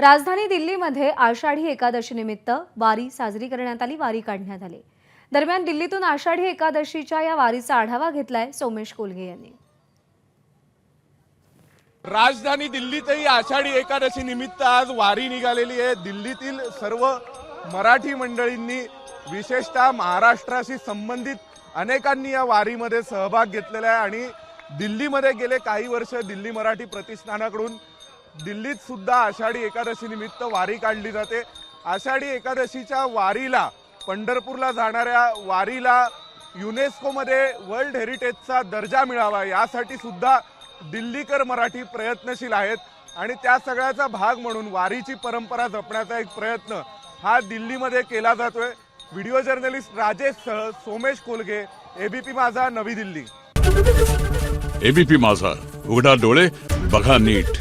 राजधानी दिल्लीमध्ये आषाढी एकादशी निमित्त वारी साजरी करण्यात आली। वारी काढण्यात आली। दरम्यान दिल्लीतून आषाढी एकादशीच्या या वारीचा आढावा घेतलाय सोमेश कोलगे यांनी। राजधानी दिल्लीतही आषाढी एकादशी निमित्त आज वारी निघालेली आहे। दिल्लीतील सर्व मराठी मंडळींनी विशेषतः महाराष्ट्राशी संबंधित अनेकांनी या वारीमध्ये सहभाग घेतलेला आहे आणि दिल्लीमध्ये गेले काही वर्ष दिल्ली मराठी प्रतिष्ठानाकडून दिल्लीत सुद्धा आषाढी एकादशी निमित्त वारी काढली जाते। आषाढी एकादशीच्या वारीला पंढरपूरला जाणाऱ्या वारीला युनेस्कोमध्ये वर्ल्ड हेरिटेजचा दर्जा मिळावा यासाठी सुद्धा दिल्लीकर मराठी प्रयत्नशील आहेत आणि त्या सगळ्याचा भाग म्हणून वारीची परंपरा जपण्याचा एक प्रयत्न हा दिल्लीमध्ये केला जातोय। व्हिडिओ जर्नलिस्ट राजेश सह सोमेश कोलगे, एबीपी माझा, नवी दिल्ली। एबीपी माझा, उघडा डोळे बघा नीट।